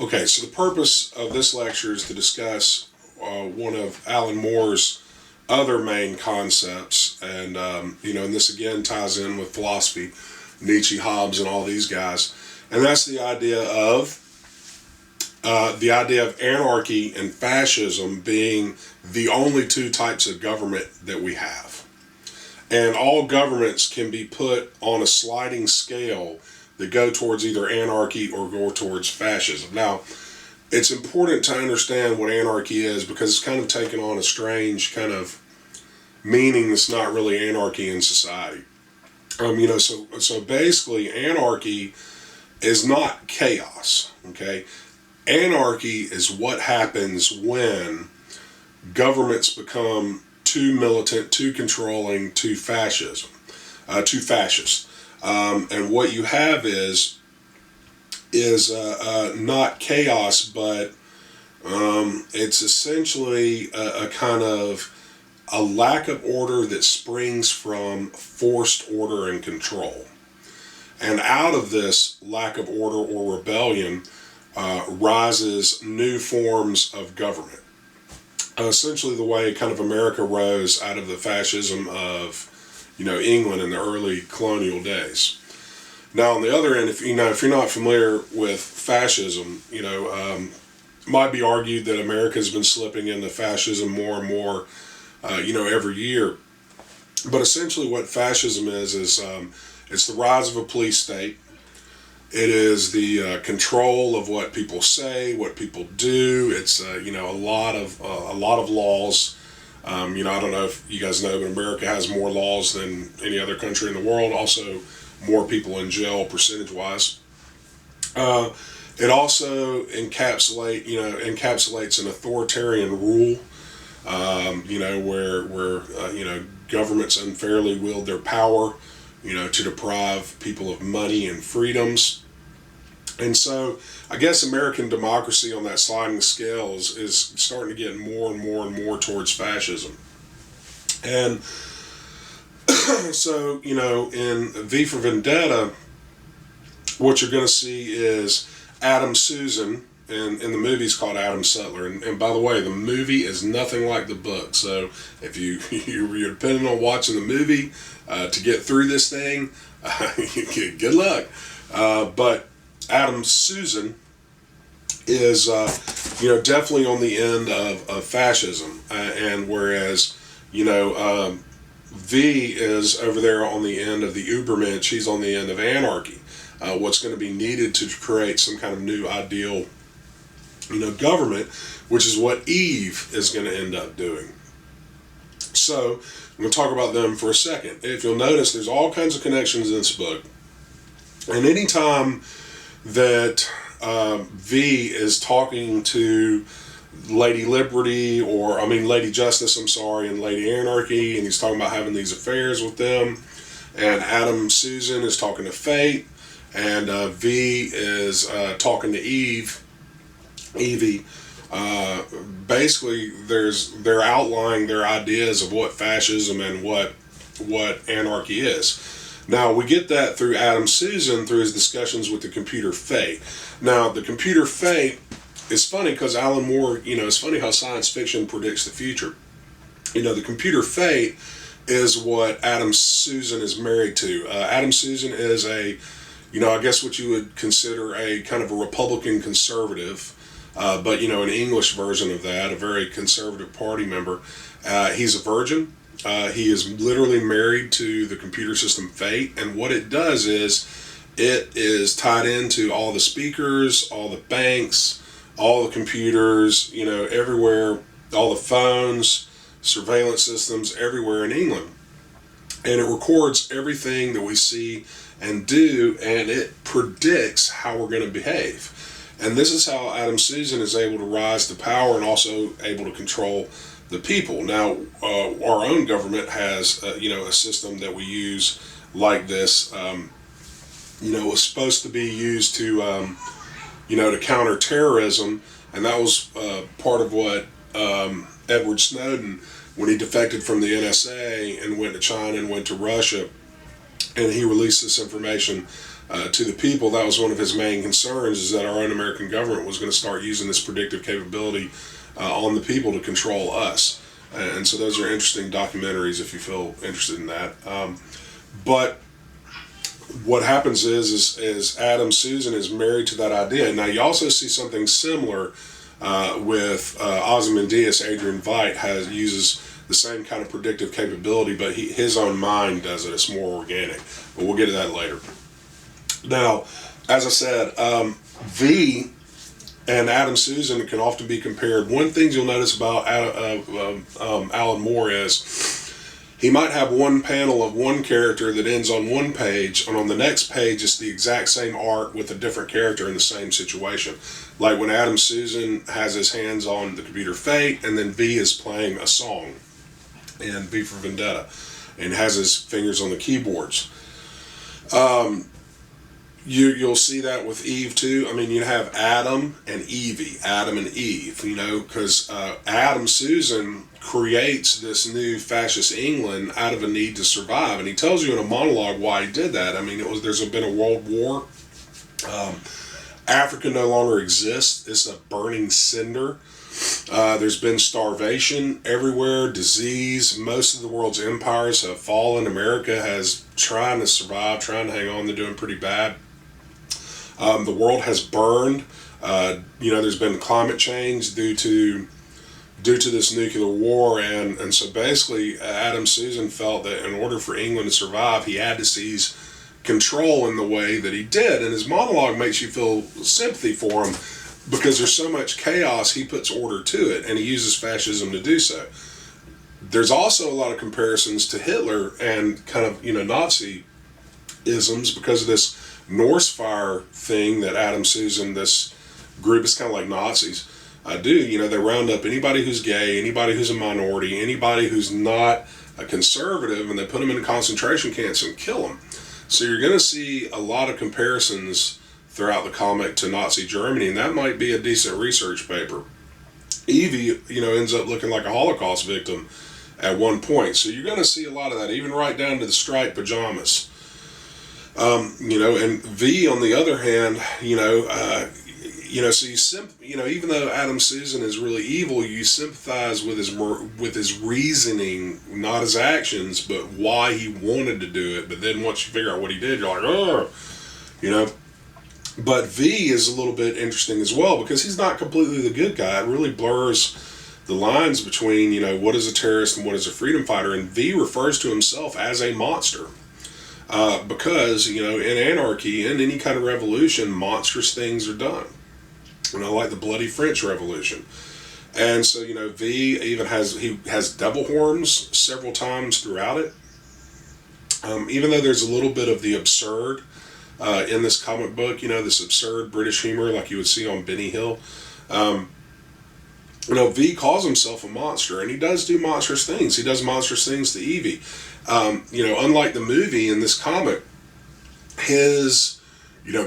Okay, so the purpose of this lecture is to discuss one of Alan Moore's other main concepts, and and this again ties in with philosophy, Nietzsche, Hobbes, and all these guys, and that's the idea of anarchy and fascism being the only two types of government that we have, and all governments can be put on a sliding scale that go towards either anarchy or go towards fascism. Now, it's important to understand what anarchy is because it's kind of taken on a strange kind of meaning that's not really anarchy in society. So basically, anarchy is not chaos. Okay, anarchy is what happens when governments become too militant, too controlling, too fascist. And what you have is not chaos, but it's essentially a kind of a lack of order that springs from forced order and control. And out of this lack of order or rebellion rises new forms of government. Essentially the way kind of America rose out of the fascism of England in the early colonial days. Now, on the other end, if you're not familiar with fascism, it might be argued that America has been slipping into fascism more and more, every year. But essentially, what fascism is it's the rise of a police state. It is the control of what people say, what people do. It's a lot of laws. I don't know if you guys know, but America has more laws than any other country in the world. Also, more people in jail percentage-wise. It also encapsulates an authoritarian rule. Where governments unfairly wield their power, to deprive people of money and freedoms. And so, I guess American democracy on that sliding scale is starting to get more and more and more towards fascism. And so, in V for Vendetta, what you're going to see is Adam Susan, and in the movie's called Adam Sutler. And by the way, the movie is nothing like the book. So if you're depending on watching the movie to get through this thing, good luck. But Adam Susan is, definitely on the end of fascism. And whereas, V is over there on the end of the Ubermensch, he's on the end of anarchy. What's going to be needed to create some kind of new ideal, government, which is what Eve is going to end up doing. So, I'm going to talk about them for a second. If you'll notice, there's all kinds of connections in this book. And anytime that V is talking to Lady Liberty, Lady Justice, and Lady Anarchy, and he's talking about having these affairs with them, and Adam Susan is talking to Fate, and V is talking to Evie. Basically, they're outlining their ideas of what fascism and what anarchy is. Now, we get that through Adam Susan through his discussions with the computer Fate. Now, the computer Fate is funny because Alan Moore, it's funny how science fiction predicts the future. The computer Fate is what Adam Susan is married to. Adam Susan is I guess what you would consider a kind of a Republican conservative, but an English version of that, a very conservative party member. He's a virgin. He is literally married to the computer system Fate, and what it does is it is tied into all the speakers, all the banks, all the computers, everywhere, all the phones, surveillance systems everywhere in England. And it records everything that we see and do, and it predicts how we're going to behave. And this is how Adam Susan is able to rise to power and also able to control the people. Now, our own government has, a system that we use like this. Was supposed to be used to, to counter terrorism, and that was part of what Edward Snowden, when he defected from the NSA and went to China and went to Russia, and he released this information to the people. That was one of his main concerns, is that our own American government was going to start using this predictive capability on the people to control us. And so those are interesting documentaries if you feel interested in that. But what happens is Adam Susan is married to that idea. Now you also see something similar with Ozymandias. Adrian Veidt uses the same kind of predictive capability, but his own mind does it. It's more organic. But we'll get to that later. Now, as I said, V and Adam Susan can often be compared. One thing you'll notice about Alan Moore is he might have one panel of one character that ends on one page, and on the next page it's the exact same art with a different character in the same situation. Like when Adam Susan has his hands on the computer Fate, and then V is playing a song in V for Vendetta, and has his fingers on the keyboards. You'll see that with Eve too. I mean, you have Adam and Evie, Adam and Eve, because Adam Susan creates this new fascist England out of a need to survive, and he tells you in a monologue why he did that. I mean, there's been a world war. Africa no longer exists. It's a burning cinder. There's been starvation everywhere, disease. Most of the world's empires have fallen. America has trying to survive, trying to hang on. They're doing pretty bad. The world has burned. There's been climate change due to this nuclear war, and so basically Adam Susan felt that in order for England to survive, he had to seize control in the way that he did. And his monologue makes you feel sympathy for him because there's so much chaos. He puts order to it, and he uses fascism to do so. There's also a lot of comparisons to Hitler and kind of Nazi-isms because of this Norse fire thing that Adam Susan, this group, is kind of like Nazis do. They round up anybody who's gay, anybody who's a minority, anybody who's not a conservative, and they put them in concentration camps and kill them. So you're going to see a lot of comparisons throughout the comic to Nazi Germany, and that might be a decent research paper. Evie, ends up looking like a Holocaust victim at one point. So you're going to see a lot of that, even right down to the striped pajamas. And V, on the other hand, so even though Adam Susan is really evil, you sympathize with his reasoning, not his actions, but why he wanted to do it. But then once you figure out what he did, you're like, oh, But V is a little bit interesting as well because he's not completely the good guy. It really blurs the lines between, what is a terrorist and what is a freedom fighter. And V refers to himself as a monster. Because, in anarchy, in any kind of revolution, monstrous things are done. Like the Bloody French Revolution. And so, V even has devil horns several times throughout it. Even though there's a little bit of the absurd in this comic book, this absurd British humor like you would see on Benny Hill. V calls himself a monster, and he does do monstrous things. He does monstrous things to Evie. Unlike the movie, in this comic, his,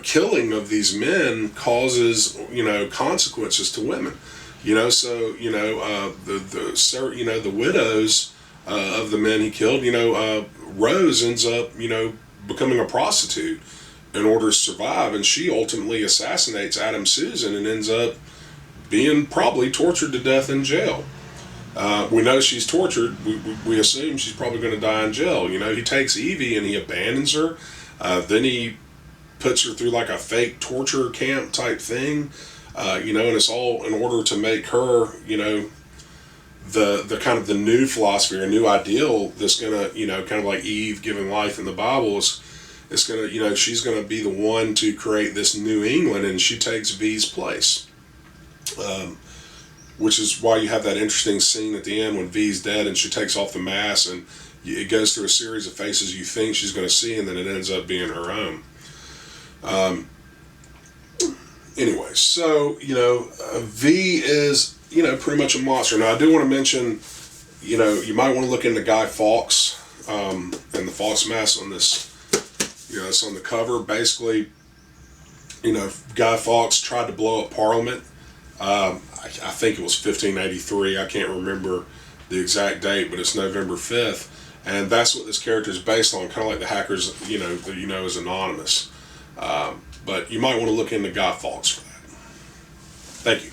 killing of these men causes, consequences to women. The widows of the men he killed, Rose ends up, becoming a prostitute in order to survive, and she ultimately assassinates Adam Susan and ends up being probably tortured to death in jail. We know she's tortured. We assume she's probably going to die in jail. He takes Evie and he abandons her. Then he puts her through like a fake torture camp type thing. And it's all in order to make her, the kind of the new philosophy or new ideal that's going to, kind of like Eve given life in the Bible it's going to, she's going to be the one to create this new England, and she takes V's place. Which is why you have that interesting scene at the end when V's dead and she takes off the mask, and it goes through a series of faces you think she's going to see, and then it ends up being her own. Anyway, so, V is, pretty much a monster. Now, I do want to mention, you might want to look into Guy Fawkes and the Fawkes Mask on this, it's on the cover. Basically, Guy Fawkes tried to blow up Parliament. I think it was 1583. I can't remember the exact date, but it's November 5th. And that's what this character is based on, kind of like the hackers, as Anonymous. But you might want to look into Guy Fawkes for that. Thank you.